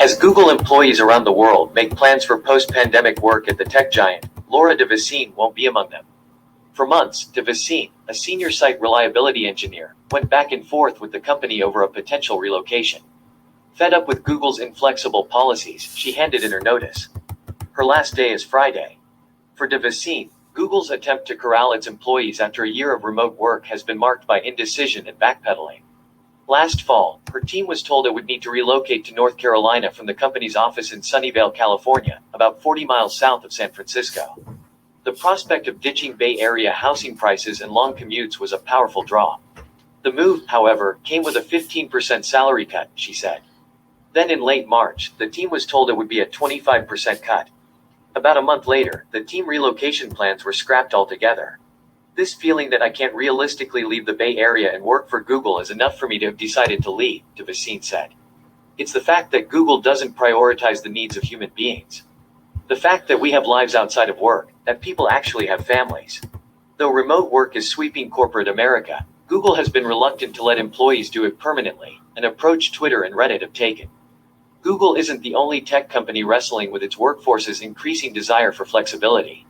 As Google employees around the world make plans for post-pandemic work at the tech giant, Laura de Vicine won't be among them. For months, de Vicine, a senior site reliability engineer, went back and forth with the company over a potential relocation. Fed up with Google's inflexible policies, she handed in her notice. Her last day is Friday. For de Vicine, Google's attempt to corral its employees after a year of remote work has been marked by indecision and backpedaling. Last fall, her team was told it would need to relocate to North Carolina from the company's office in Sunnyvale, California, about 40 miles south of San Francisco. The prospect of ditching Bay Area housing prices and long commutes was a powerful draw. The move, however, came with a 15% salary cut, she said. Then in late March, the team was told it would be a 25% cut. About a month later, the team relocation plans were scrapped altogether. This feeling that I can't realistically leave the Bay Area and work for Google is enough for me to have decided to leave, de Vicine said. It's the fact that Google doesn't prioritize the needs of human beings. The fact that we have lives outside of work, that people actually have families. Though remote work is sweeping corporate America, Google has been reluctant to let employees do it permanently, an approach Twitter and Reddit have taken. Google isn't the only tech company wrestling with its workforce's increasing desire for flexibility.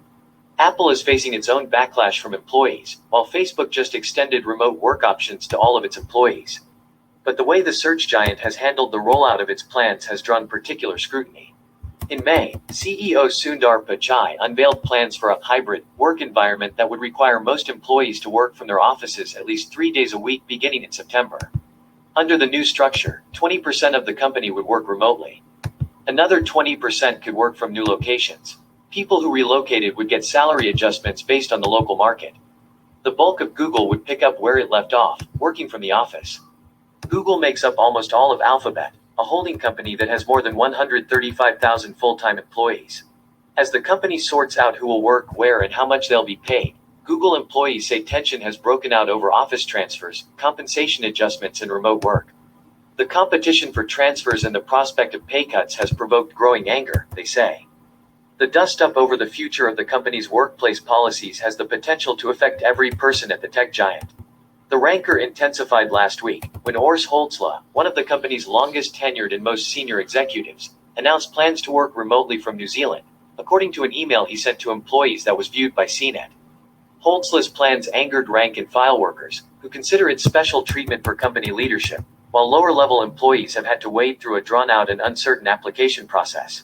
Apple is facing its own backlash from employees, while Facebook just extended remote work options to all of its employees. But the way the search giant has handled the rollout of its plans has drawn particular scrutiny. In May, CEO Sundar Pichai unveiled plans for a hybrid work environment that would require most employees to work from their offices at least 3 days a week beginning in September. Under the new structure, 20% of the company would work remotely. Another 20% could work from new locations. People who relocated would get salary adjustments based on the local market. The bulk of Google would pick up where it left off, working from the office. Google makes up almost all of Alphabet, a holding company that has more than 135,000 full-time employees. As the company sorts out who will work where and how much they'll be paid, Google employees say tension has broken out over office transfers, compensation adjustments, and remote work. The competition for transfers and the prospect of pay cuts has provoked growing anger, they say. The dust-up over the future of the company's workplace policies has the potential to affect every person at the tech giant. The rancor intensified last week, when Urs Holtzla, one of the company's longest tenured and most senior executives, announced plans to work remotely from New Zealand, according to an email he sent to employees that was viewed by Cnet. Holtzla's plans angered rank-and-file workers, who consider it special treatment for company leadership, while lower-level employees have had to wade through a drawn-out and uncertain application process.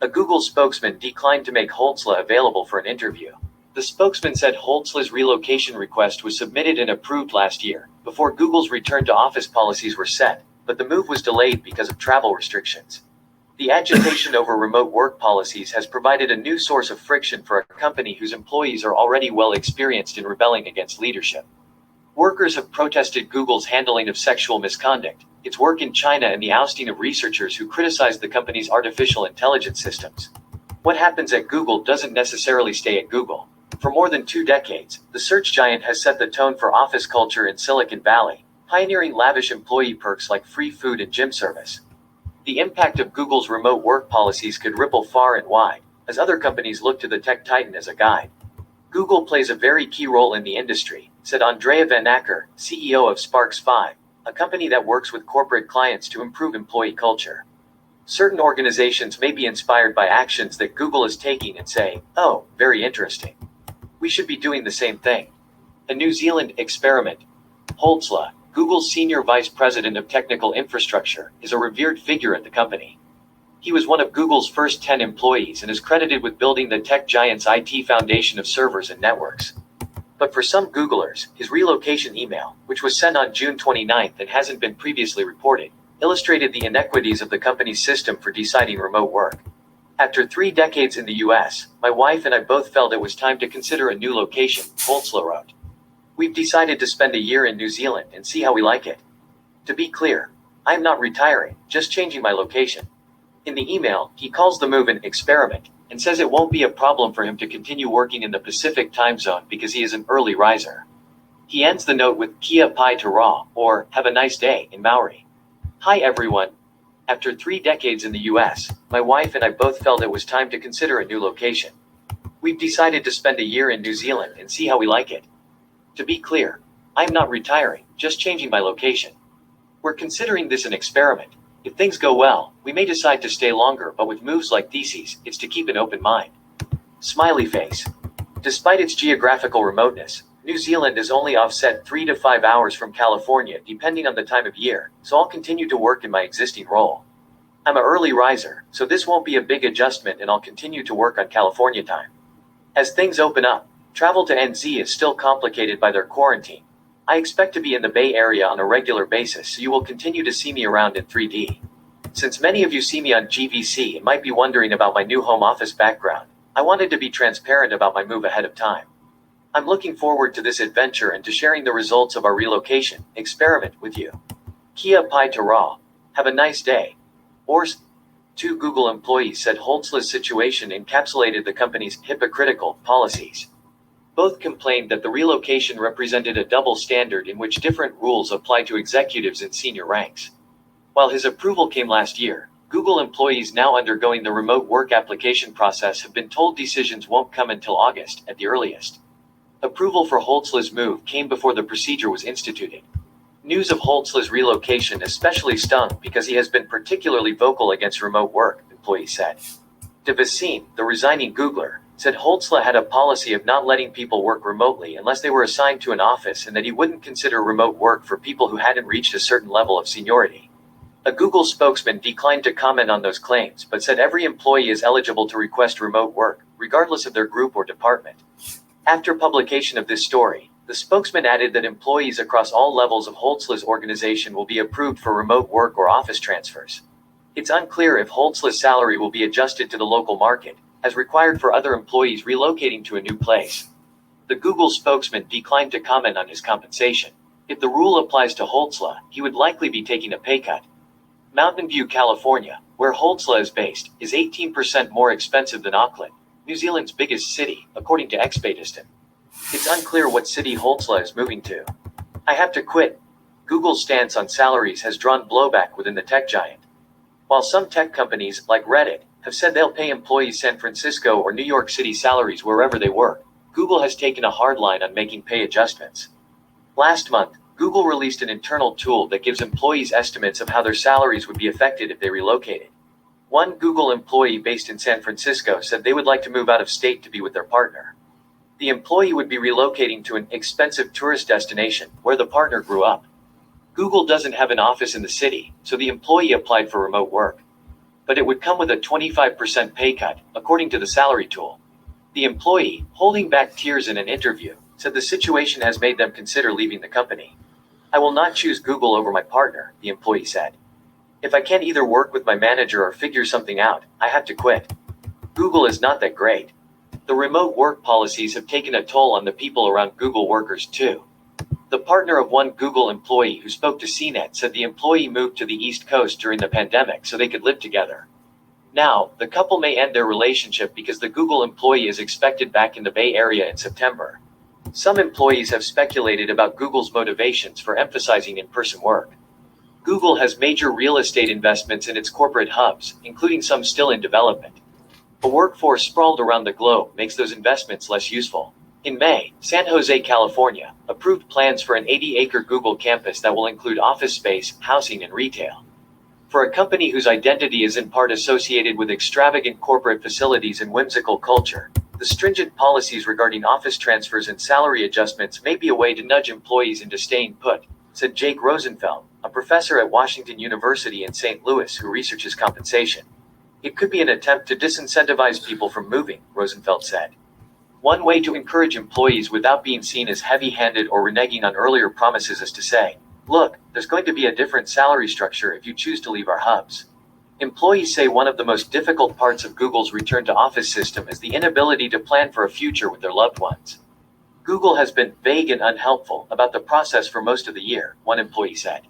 A Google spokesman declined to make Holtzla available for an interview. The spokesman said Holtzla's relocation request was submitted and approved last year, before Google's return-to-office policies were set, but the move was delayed because of travel restrictions. The agitation over remote work policies has provided a new source of friction for a company whose employees are already well experienced in rebelling against leadership. Workers have protested Google's handling of sexual misconduct, its work in China, and the ousting of researchers who criticized the company's artificial intelligence systems. What happens at Google doesn't necessarily stay at Google. For more than 2 decades, the search giant has set the tone for office culture in Silicon Valley, pioneering lavish employee perks like free food and gym service. The impact of Google's remote work policies could ripple far and wide, as other companies look to the tech titan as a guide. Google plays a very key role in the industry, said Andrea Van Acker, CEO of Sparks 5, a company that works with corporate clients to improve employee culture. Certain organizations may be inspired by actions that Google is taking and say, "Oh, very interesting. We should be doing the same thing." A New Zealand experiment. Holtzla, Google's senior vice president of technical infrastructure, is a revered figure at the company. He was one of Google's first 10 employees and is credited with building the tech giant's IT foundation of servers and networks. But for some Googlers, his relocation email, which was sent on June 29 and hasn't been previously reported, illustrated the inequities of the company's system for deciding remote work. After 3 decades in the US, my wife and I both felt it was time to consider a new location, Holtzla wrote. We've decided to spend a year in New Zealand and see how we like it. To be clear, I am not retiring, just changing my location. In the email, he calls the move an experiment and says it won't be a problem for him to continue working in the Pacific time zone because he is an early riser. He ends the note with "Kia pai te rā," or "Have a nice day" in Maori. Hi everyone. After 3 decades in the US, my wife and I both felt it was time to consider a new location. We've decided to spend a year in New Zealand and see how we like it. To be clear, I'm not retiring, just changing my location. We're considering this an experiment. If things go well, we may decide to stay longer, but with moves like these, it's to keep an open mind. Smiley face. Despite its geographical remoteness, New Zealand is only offset 3 to 5 hours from California depending on the time of year, so I'll continue to work in my existing role. I'm an early riser, so this won't be a big adjustment and I'll continue to work on California time. As things open up, travel to NZ is still complicated by their quarantine. I expect to be in the Bay Area on a regular basis, so you will continue to see me around in 3D. Since many of you see me on GVC and might be wondering about my new home office background, I wanted to be transparent about my move ahead of time. I'm looking forward to this adventure and to sharing the results of our relocation experiment with you. Kia pai te rā. Have a nice day. Ors. Two Google employees said Holtzler's situation encapsulated the company's hypocritical policies. Both complained that the relocation represented a double standard in which different rules apply to executives in senior ranks. While his approval came last year, Google employees now undergoing the remote work application process have been told decisions won't come until August at the earliest. Approval for Holtzler's move came before the procedure was instituted. News of Holtzler's relocation especially stung because he has been particularly vocal against remote work, employees said. De Vicine, the resigning Googler, said Holtzler had a policy of not letting people work remotely unless they were assigned to an office and that he wouldn't consider remote work for people who hadn't reached a certain level of seniority. A Google spokesman declined to comment on those claims but said every employee is eligible to request remote work, regardless of their group or department. After publication of this story, the spokesman added that employees across all levels of Holtzler's organization will be approved for remote work or office transfers. It's unclear if Holtzler's salary will be adjusted to the local market, as required for other employees relocating to a new place. The Google spokesman declined to comment on his compensation. If the rule applies to Holtzler, he would likely be taking a pay cut. Mountain View, California, where Holtzler is based, is 18% more expensive than Auckland, New Zealand's biggest city, according to Expatistan. It's unclear what city Holtzler is moving to. I have to quit. Google's stance on salaries has drawn blowback within the tech giant. While some tech companies, like Reddit, have said they'll pay employees San Francisco or New York City salaries wherever they work, Google has taken a hard line on making pay adjustments. Last month, Google released an internal tool that gives employees estimates of how their salaries would be affected if they relocated. One Google employee based in San Francisco said they would like to move out of state to be with their partner. The employee would be relocating to an expensive tourist destination where the partner grew up. Google doesn't have an office in the city, so the employee applied for remote work. But it would come with a 25% pay cut, according to the salary tool. The employee, holding back tears in an interview, said the situation has made them consider leaving the company. I will not choose Google over my partner, the employee said. If I can't either work with my manager or figure something out, I have to quit. Google is not that great. The remote work policies have taken a toll on the people around Google workers too. The partner of one Google employee who spoke to Cnet said the employee moved to the East Coast during the pandemic so they could live together. Now, the couple may end their relationship because the Google employee is expected back in the Bay Area in September. Some employees have speculated about Google's motivations for emphasizing in-person work. Google has major real estate investments in its corporate hubs, including some still in development. A workforce sprawled around the globe makes those investments less useful. In May, San Jose, California, approved plans for an 80-acre Google campus that will include office space, housing, and retail. For a company whose identity is in part associated with extravagant corporate facilities and whimsical culture, the stringent policies regarding office transfers and salary adjustments may be a way to nudge employees into staying put, said Jake Rosenfeld, a professor at Washington University in St. Louis who researches compensation. It could be an attempt to disincentivize people from moving, Rosenfeld said. One way to encourage employees without being seen as heavy-handed or reneging on earlier promises is to say, look, there's going to be a different salary structure if you choose to leave our hubs. Employees say one of the most difficult parts of Google's return to office system is the inability to plan for a future with their loved ones. Google has been vague and unhelpful about the process for most of the year, one employee said.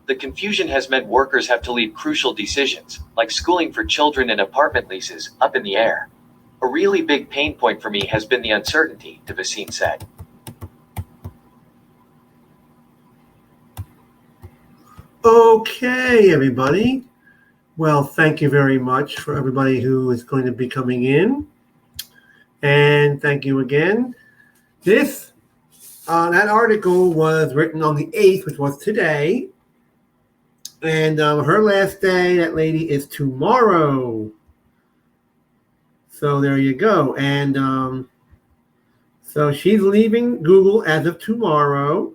The confusion has meant workers have to leave crucial decisions, like schooling for children and apartment leases, up in the air. A really big pain point for me has been the uncertainty, De Vicine said. Okay, everybody. Well, thank you very much for everybody who is going to be coming in. And thank you again. That article was written on the 8th, which was today. And her last day, that lady, is tomorrow. So there you go. And so she's leaving Google as of tomorrow.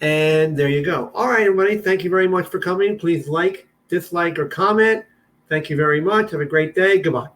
And there you go. All right, everybody. Thank you very much for coming. Please like, dislike, or comment. Thank you very much. Have a great day. Goodbye.